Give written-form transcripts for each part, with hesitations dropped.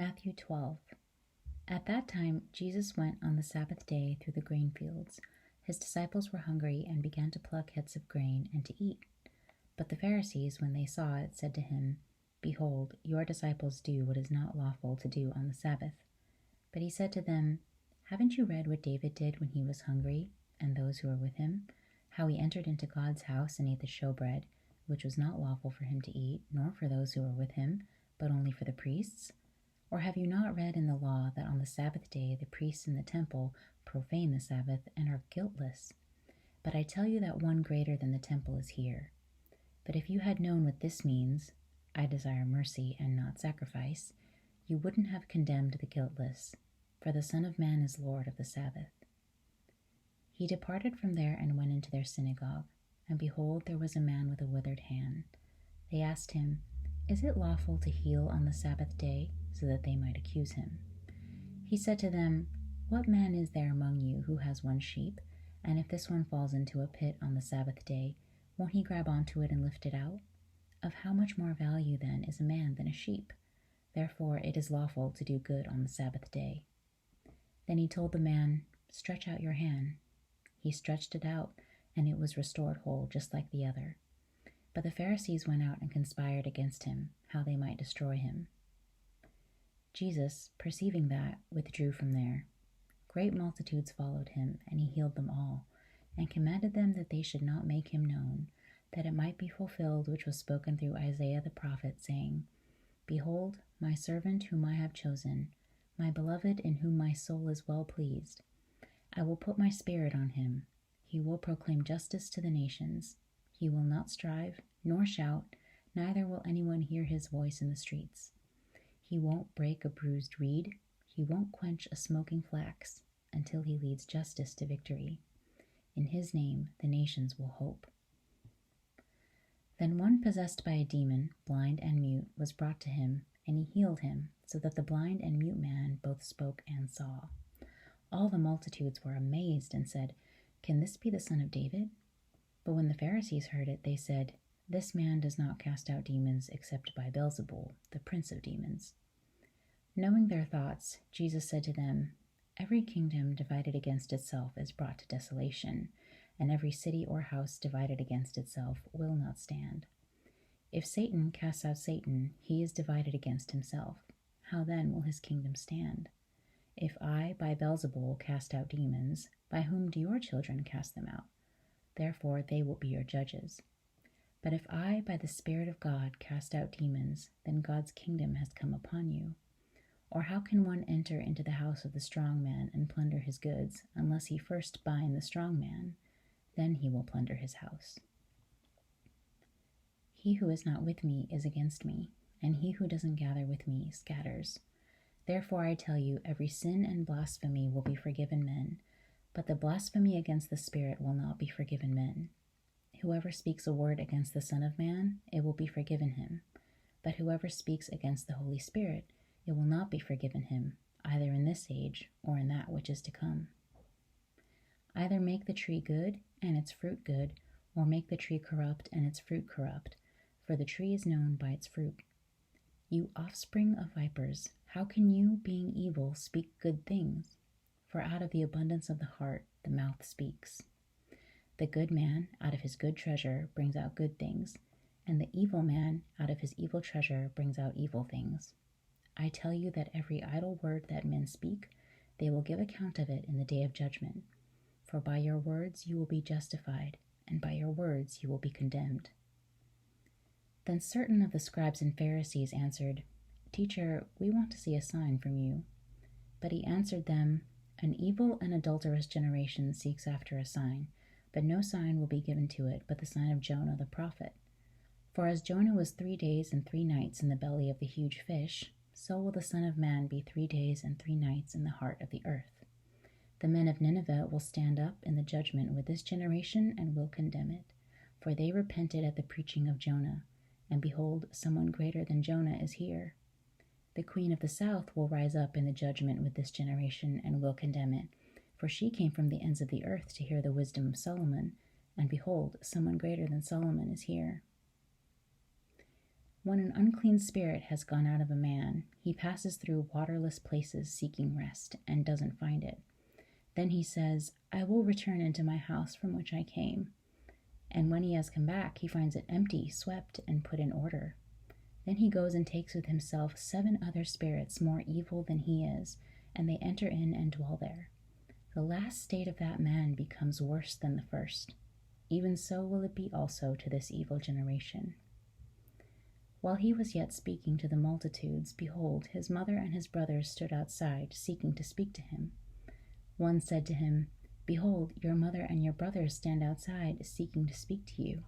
Matthew 12. At that time, Jesus went on the Sabbath day through the grain fields. His disciples were hungry and began to pluck heads of grain and to eat. But the Pharisees, when they saw it, said to him, Behold, your disciples do what is not lawful to do on the Sabbath. But he said to them, Haven't you read what David did when he was hungry, and those who were with him? How he entered into God's house and ate the showbread, which was not lawful for him to eat, nor for those who were with him, but only for the priests? Or have you not read in the law that on the Sabbath day the priests in the temple profane the Sabbath and are guiltless? But I tell you that one greater than the temple is here. But if you had known what this means, I desire mercy and not sacrifice, you wouldn't have condemned the guiltless, for the Son of Man is Lord of the Sabbath. He departed from there and went into their synagogue, and behold, there was a man with a withered hand. They asked him, Is it lawful to heal on the Sabbath day? So that they might accuse him. He said to them, What man is there among you who has one sheep, and if this one falls into a pit on the Sabbath day, won't he grab onto it and lift it out? Of how much more value then is a man than a sheep? Therefore it is lawful to do good on the Sabbath day. Then he told the man, Stretch out your hand. He stretched it out, and it was restored whole, just like the other. But the Pharisees went out and conspired against him, how they might destroy him. Jesus, perceiving that, withdrew from there. Great multitudes followed him, and he healed them all, and commanded them that they should not make him known, that it might be fulfilled which was spoken through Isaiah the prophet, saying, Behold, my servant whom I have chosen, my beloved in whom my soul is well pleased. I will put my spirit on him. He will proclaim justice to the nations. He will not strive, nor shout, neither will anyone hear his voice in the streets. He won't break a bruised reed, he won't quench a smoking flax, until he leads justice to victory. In his name the nations will hope. Then one possessed by a demon, blind and mute, was brought to him, and he healed him, so that the blind and mute man both spoke and saw. All the multitudes were amazed and said, Can this be the son of David? But when the Pharisees heard it, they said, This man does not cast out demons except by Beelzebul, the prince of demons. Knowing their thoughts, Jesus said to them, Every kingdom divided against itself is brought to desolation, and every city or house divided against itself will not stand. If Satan casts out Satan, he is divided against himself. How then will his kingdom stand? If I, by Beelzebul, cast out demons, by whom do your children cast them out? Therefore they will be your judges. But if I, by the Spirit of God, cast out demons, then God's kingdom has come upon you. Or how can one enter into the house of the strong man and plunder his goods, unless he first bind the strong man? Then he will plunder his house. He who is not with me is against me, and he who doesn't gather with me scatters. Therefore I tell you, every sin and blasphemy will be forgiven men, but the blasphemy against the Spirit will not be forgiven men. Whoever speaks a word against the Son of Man, it will be forgiven him. But whoever speaks against the Holy Spirit, it will not be forgiven him, either in this age or in that which is to come. Either make the tree good, and its fruit good, or make the tree corrupt, and its fruit corrupt, for the tree is known by its fruit. You offspring of vipers, how can you, being evil, speak good things? For out of the abundance of the heart the mouth speaks. The good man, out of his good treasure, brings out good things, and the evil man, out of his evil treasure, brings out evil things. I tell you that every idle word that men speak, they will give account of it in the day of judgment. For by your words you will be justified, and by your words you will be condemned. Then certain of the scribes and Pharisees answered, Teacher, we want to see a sign from you. But he answered them, An evil and adulterous generation seeks after a sign, but no sign will be given to it but the sign of Jonah the prophet. For as Jonah was 3 days and 3 nights in the belly of the huge fish, so will the Son of Man be 3 days and 3 nights in the heart of the earth. The men of Nineveh will stand up in the judgment with this generation and will condemn it, for they repented at the preaching of Jonah, and behold, someone greater than Jonah is here. The queen of the south will rise up in the judgment with this generation and will condemn it, for she came from the ends of the earth to hear the wisdom of Solomon, and behold, someone greater than Solomon is here. When an unclean spirit has gone out of a man, he He passes through waterless places seeking rest and doesn't find it. Then he says, I will return into my house from which I came. And when he has come back, he finds it empty, swept, and put in order. Then he goes and takes with himself 7 other spirits more evil than he is, and they enter in and dwell there. The last state of that man becomes worse than the first. Even so will it be also to this evil generation. While he was yet speaking to the multitudes, behold, his mother and his brothers stood outside, seeking to speak to him. One said to him, Behold, your mother and your brothers stand outside, seeking to speak to you.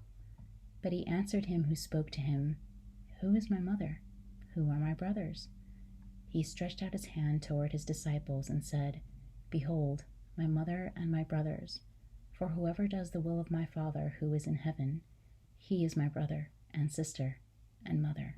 But he answered him who spoke to him, Who is my mother? Who are my brothers? He stretched out his hand toward his disciples and said, Behold, my mother and my brothers. For whoever does the will of my Father who is in heaven, he is my brother and sister and mother.